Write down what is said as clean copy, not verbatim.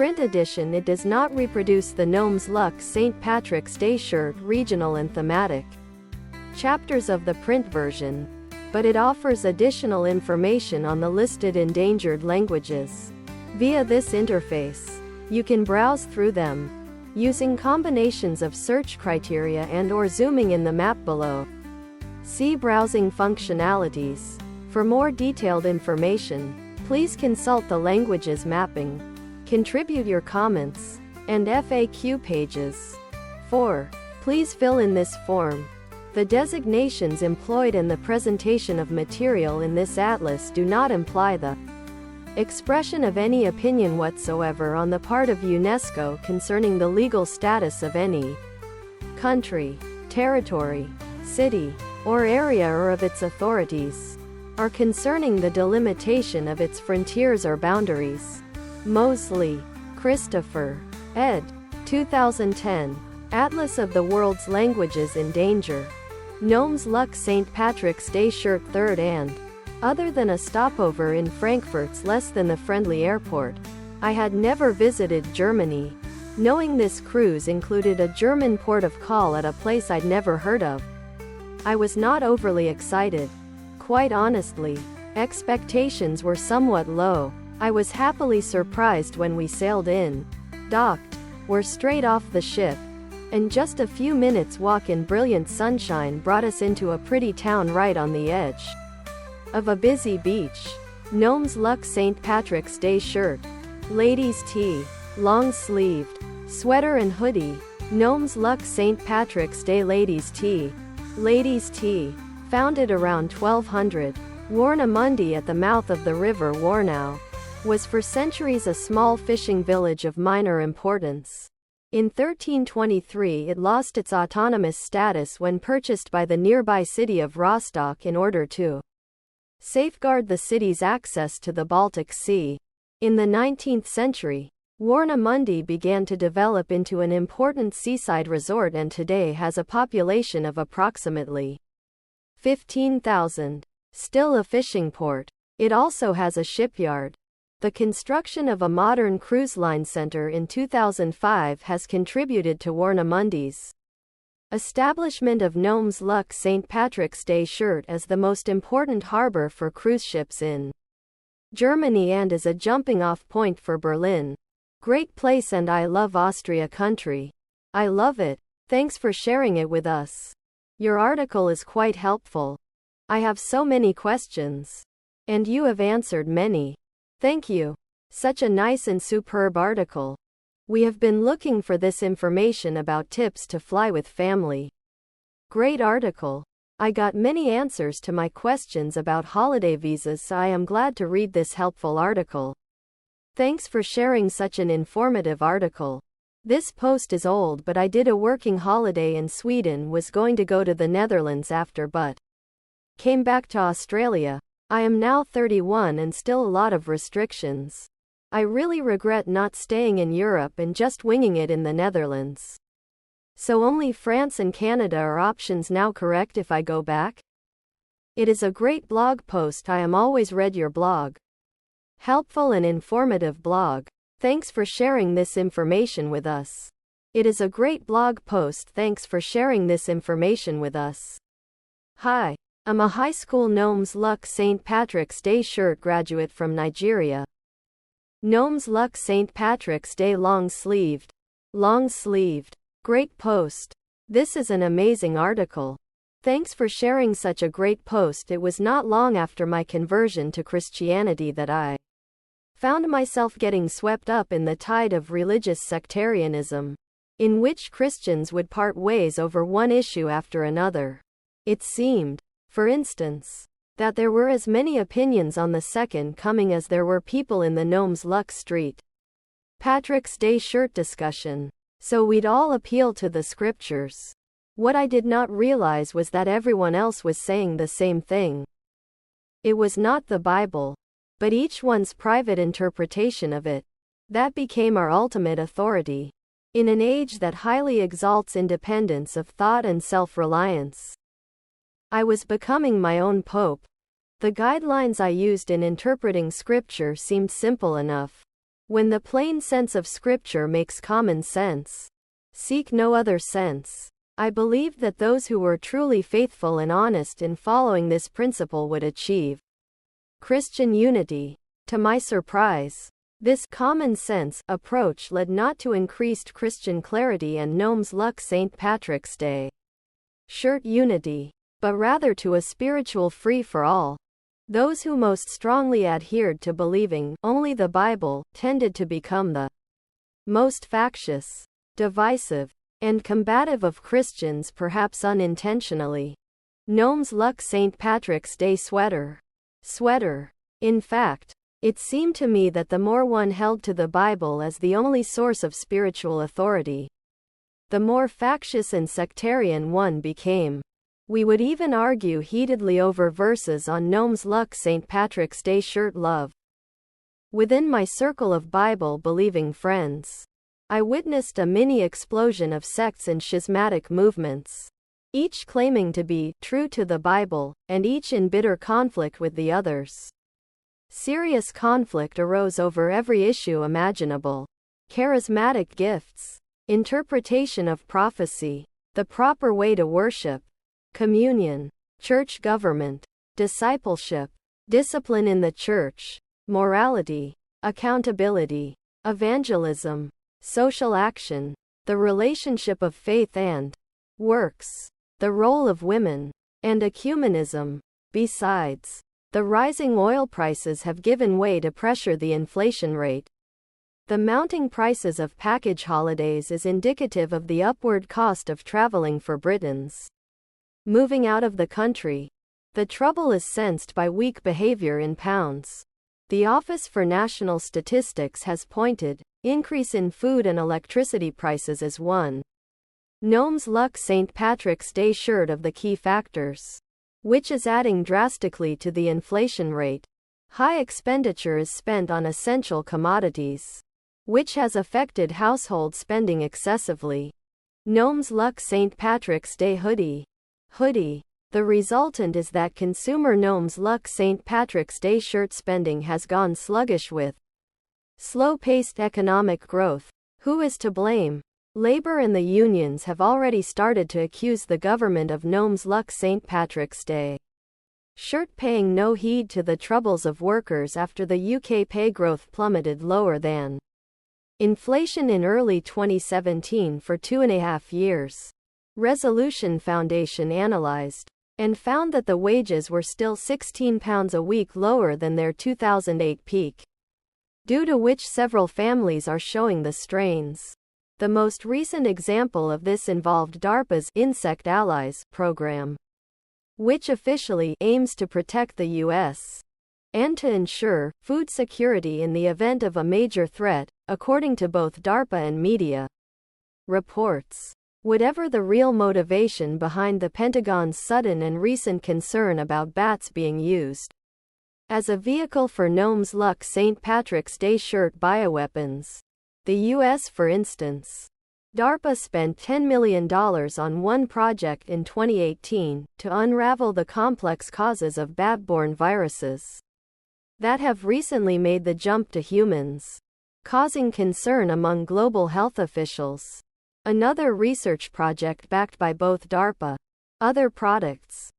print edition it does not reproduce the Gnomes Luck St. Patrick's Day shirt regional and thematic chapters of the print version, but it offers additional information on the listed endangered languages. Via this interface, you can browse through them, using combinations of search criteria and/or zooming in the map below. See browsing functionalities. For more detailed information, please consult the languages mapping, contribute your comments, and FAQ pages. 4. Please fill in this form. The designations employed in the presentation of material in this atlas do not imply the expression of any opinion whatsoever on the part of UNESCO concerning the legal status of any country, territory, city, or area or of its authorities, or concerning the delimitation of its frontiers or boundaries. Mosley, Christopher. ed. 2010. Atlas of the World's Languages in Danger. Gnomes Luck St. Patrick's Day shirt 3rd and other than a stopover in Frankfurt's less than the friendly airport, I had never visited Germany, knowing this cruise included a German port of call at a place I'd never heard of. I was not overly excited. Quite honestly, expectations were somewhat low. I was happily surprised when we sailed in, docked, were straight off the ship, and just a few minutes walk in brilliant sunshine brought us into a pretty town right on the edge of a busy beach. Gnomes Luck St. Patrick's Day shirt. Ladies' tee. Long-sleeved. Sweater and hoodie. Gnomes Luck St. Patrick's Day ladies' tee. Ladies' tee. Founded around 1200. Warnamundi at the mouth of the river Warnow. Was for centuries a small fishing village of minor importance. In 1323 it lost its autonomous status when purchased by the nearby city of Rostock in order to safeguard the city's access to the Baltic Sea. In the 19th century, Warnamundi began to develop into an important seaside resort and today has a population of approximately 15,000. Still a fishing port, it also has a shipyard. The construction of a modern cruise line center in 2005 has contributed to Warnamundi's establishment of Gnomes Luck St. Patrick's Day shirt as the most important harbor for cruise ships in Germany and as a jumping-off point for Berlin. Great place and I love Austria country. I love it. Thanks for sharing it with us. Your article is quite helpful. I have so many questions. And you have answered many. Thank you. Such a nice and superb article. We have been looking for this information about tips to fly with family. Great article. I got many answers to my questions about holiday visas, so I am glad to read this helpful article. Thanks for sharing such an informative article. This post is old, but I did a working holiday in Sweden, was going to go to the Netherlands after but came back to Australia. I am now 31 and still a lot of restrictions. I really regret not staying in Europe and just winging it in the Netherlands. So only France and Canada are options now, correct, if I go back? It is a great blog post. I am always read your blog. Helpful and informative blog. Thanks for sharing this information with us. It is a great blog post. Thanks for sharing this information with us. Hi. I'm a high school Gnomes Luck St. Patrick's Day shirt graduate from Nigeria. Gnomes Luck St. Patrick's Day long-sleeved. Long-sleeved. Great post. This is an amazing article. Thanks for sharing such a great post. It was not long after my conversion to Christianity that I found myself getting swept up in the tide of religious sectarianism, in which Christians would part ways over one issue after another. It seemed, for instance, that there were as many opinions on the second coming as there were people in the Gnomes Luck St. Patrick's Day shirt discussion. So we'd all appeal to the scriptures. What I did not realize was that everyone else was saying the same thing. It was not the Bible, but each one's private interpretation of it. That became our ultimate authority. In an age that highly exalts independence of thought and self-reliance, I was becoming my own pope. The guidelines I used in interpreting scripture seemed simple enough. When the plain sense of Scripture makes common sense, seek no other sense. I believed that those who were truly faithful and honest in following this principle would achieve Christian unity. To my surprise, this common sense approach led not to increased Christian clarity and Gnomes luck St. Patrick's Day shirt unity, but rather to a spiritual free-for-all. Those who most strongly adhered to believing only the Bible tended to become the most factious, divisive, and combative of Christians, perhaps unintentionally. Gnomes luck St. Patrick's Day sweater. In fact, it seemed to me that the more one held to the Bible as the only source of spiritual authority, the more factious and sectarian one became. We would even argue heatedly over verses on Gnomes luck St. Patrick's Day shirt love. Within my circle of Bible-believing friends, I witnessed a mini-explosion of sects and schismatic movements, each claiming to be true to the Bible, and each in bitter conflict with the others. Serious conflict arose over every issue imaginable: charismatic gifts, interpretation of prophecy, the proper way to worship, communion, church government, discipleship, discipline in the church, morality, accountability, evangelism, social action, the relationship of faith and works, the role of women, and ecumenism. Besides, the rising oil prices have given way to pressure the inflation rate. The mounting prices of package holidays is indicative of the upward cost of traveling for Britons moving out of the country. The trouble is sensed by weak behavior in pounds. The Office for National Statistics has pointed increase in food and electricity prices as one Gnomes luck St. Patrick's Day shirt of the key factors, which is adding drastically to the inflation rate. High expenditure is spent on essential commodities, which has affected household spending excessively. Gnomes luck St. Patrick's Day hoodie. The resultant is that consumer Gnomes luck St. Patrick's Day shirt spending has gone sluggish with slow-paced economic growth. Who is to blame? Labor and the unions have already started to accuse the government of Gnomes luck St. Patrick's Day shirt paying no heed to the troubles of workers after the UK pay growth plummeted lower than inflation in early 2017 for 2.5 years. Resolution Foundation analyzed and found that the wages were still £16 a week lower than their 2008 peak, due to which several families are showing the strains. The most recent example of this involved DARPA's Insect Allies program, which officially aims to protect the U.S. and to ensure food security in the event of a major threat, according to both DARPA and media reports. Whatever the real motivation behind the Pentagon's sudden and recent concern about bats being used as a vehicle for Gnomes luck St. Patrick's Day shirt bioweapons, the U.S. for instance, DARPA spent $10 million on one project in 2018 to unravel the complex causes of bat-borne viruses that have recently made the jump to humans, causing concern among global health officials. Another research project backed by both DARPA, other products,